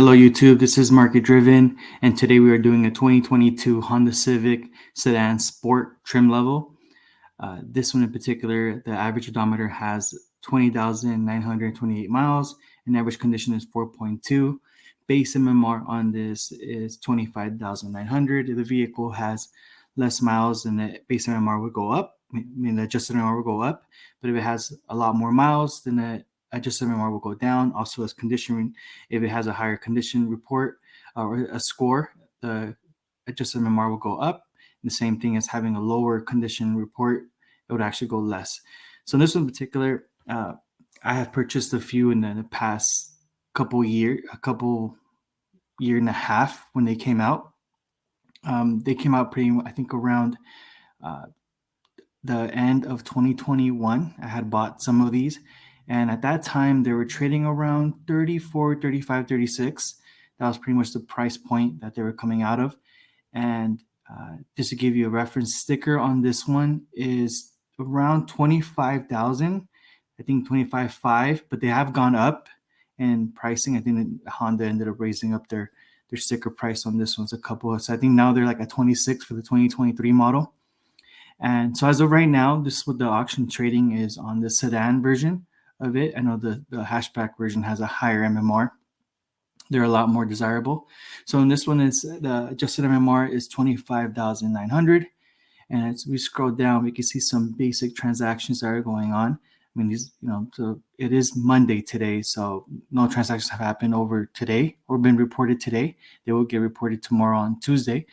Hello YouTube, this is Market Driven, and today we are doing a 2022 Honda Civic Sedan Sport trim level. This one in particular, the average odometer has 20,928 miles, and average condition is 4.2. Base MMR on this is 25,900. The vehicle has less miles, and the base MMR would go up. I mean, the adjusted MMR will go up, but if it has a lot more miles, then the adjusted MMR will go down. Also, as condition, if it has a higher condition report or a score, the adjusted MMR will go up. And the same thing as having a lower condition report, it would actually go less. So in this one in particular, I have purchased a few in the past couple year and a half when they came out. They came out I think around the end of 2021. I had bought some of these, and at that time they were trading around 34, 35, 36. That was pretty much the price point that they were coming out of. And just to give you a reference, sticker on this one is around 25,000. I think 25.5, but they have gone up in pricing. I think that Honda ended up raising up their sticker price on this one's a couple. So I think now they're like at 26 for the 2023 model. And so as of right now, this is what the auction trading is on the sedan version of it. I know the hatchback version has a higher MMR. They're a lot more desirable. So in this one, is the adjusted MMR is 25,900. And as we scroll down, we can see some basic transactions that are going on. I mean, so it is Monday today, so no transactions have happened over today or been reported today. They will get reported tomorrow on Tuesday.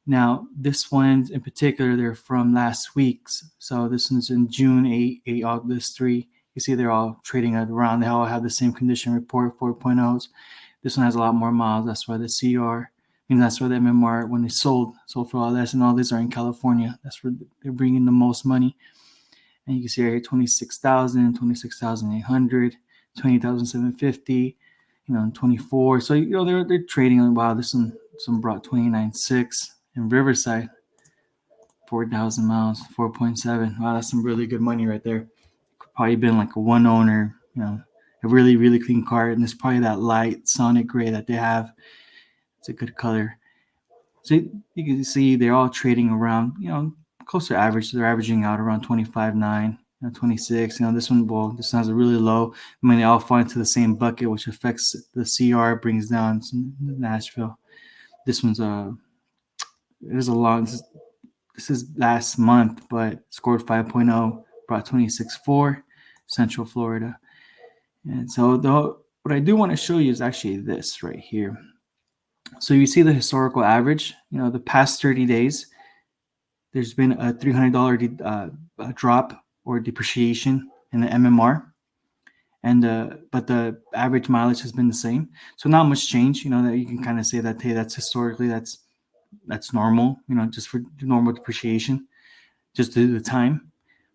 Now, this one in particular, they're from last week's. So this one's in June 8, August 3. You see they're all trading around. They all have the same condition report, 4.0s. This one has a lot more miles. That's why the CR, that's why the MMR, when they sold for all this, and all these are in California. That's where they're bringing the most money. And you can see right here, 26,000, 26,800, 20,750, 24. So, they're trading. Wow, this one, some brought 29.6. In Riverside, 4,000 miles, 4.7. Wow, that's some really good money right there. Could probably been like a one owner, a really, really clean car. And it's probably that light Sonic gray that they have. It's a good color. So you can see they're all trading around, close to average. They're averaging out around 25.9, 26. This one, this has a really low. I mean, they all fall into the same bucket, which affects the CR, brings down Nashville. This one's this is last month, but scored 5.0, brought 26.4, Central Florida. And so what I do want to show you is actually this right here. So you see the historical average, the past 30 days, there's been a $300 drop or depreciation in the MMR. But the average mileage has been the same. So not much change, that you can kind of say that, hey, that's historically, that's normal, just for normal depreciation, just due to the time.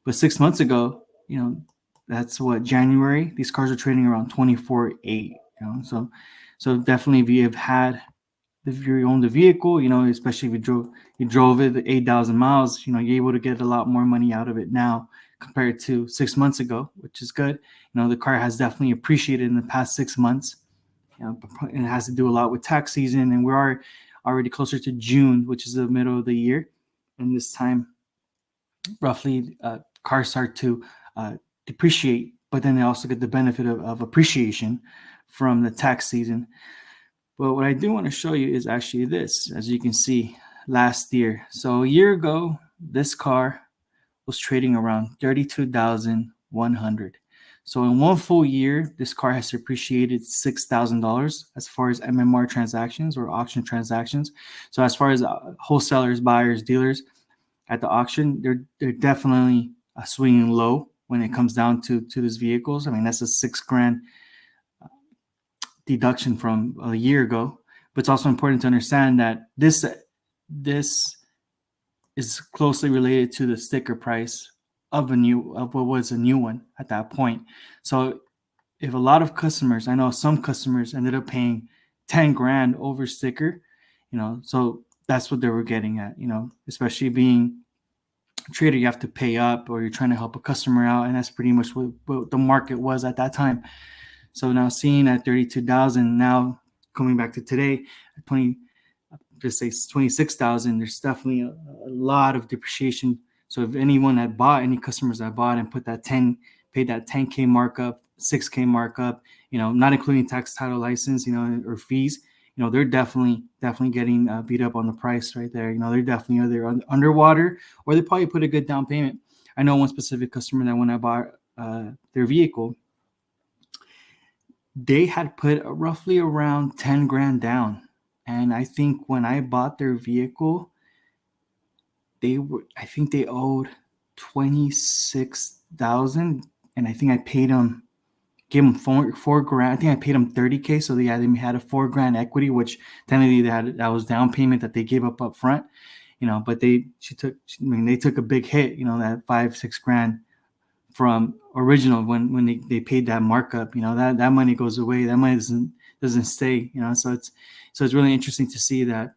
But 6 months ago, that's what, January, these cars are trading around 24.8, so definitely if you own the vehicle, especially if you drove it 8,000 miles, you're able to get a lot more money out of it now compared to 6 months ago, which is good. The car has definitely appreciated in the past 6 months. It has to do a lot with tax season, and we are already closer to June, which is the middle of the year. And this time, roughly, cars start to depreciate, but then they also get the benefit of appreciation from the tax season. But what I do want to show you is actually this, as you can see, last year. So a year ago, this car was trading around 32,100. So in one full year, this car has appreciated $6,000 as far as MMR transactions or auction transactions. So as far as wholesalers, buyers, dealers at the auction, they're definitely swinging low when it comes down to these vehicles. I mean, that's a $6,000 deduction from a year ago. But it's also important to understand that this is closely related to the sticker price of what was a new one at that point. So if a lot of customers, I know some customers ended up paying $10,000 over sticker, so that's what they were getting at, especially being a trader, you have to pay up or you're trying to help a customer out. And that's pretty much what the market was at that time. So now seeing at 32,000, now coming back to today, 20, just say 26,000, there's definitely a lot of depreciation. So if anyone had bought, any customers that bought and put that paid that 10K markup, 6K markup, not including tax, title, license, or fees, they're definitely getting beat up on the price right there. They're definitely either underwater, or they probably put a good down payment. I know one specific customer that when I bought their vehicle, they had put roughly around 10 grand down. And I think when I bought their vehicle, I think they owed 26,000, and I think I gave them four grand. I think I paid them 30K. So they had a $4 grand equity, which technically that was down payment that they gave up front, but they took a big hit, that 5-6 grand from original when they paid that markup. That money goes away. That money doesn't stay. So it's really interesting to see that.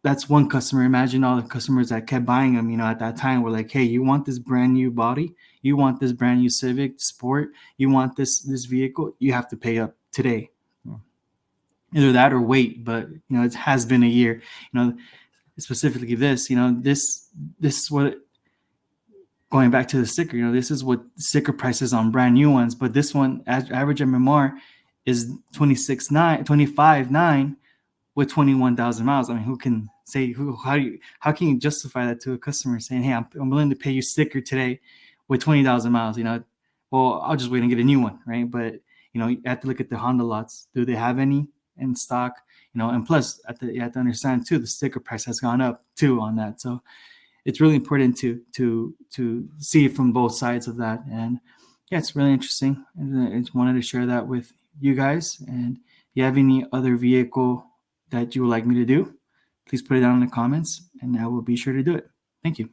That's one customer. Imagine all the customers that kept buying them. At that time, were like, hey, you want this brand new body? You want this brand new Civic Sport? You want this vehicle? You have to pay up today. Either that or wait. But it has been a year. Specifically this. This is what. Going back to the sticker, this is what sticker prices on brand new ones, but this one, average MMR, is 25.9 with 21,000 miles. I mean, who can say how can you justify that to a customer saying, hey, I'm willing to pay you sticker today with 20,000 miles? Well, I'll just wait and get a new one, right? But you have to look at the Honda lots. Do they have any in stock? And plus, you have to understand too, the sticker price has gone up too on that. So it's really important to see it from both sides of that. And yeah, it's really interesting. And I just wanted to share that with you guys. And if you have any other vehicle that you would like me to do, please put it down in the comments and I will be sure to do it. Thank you.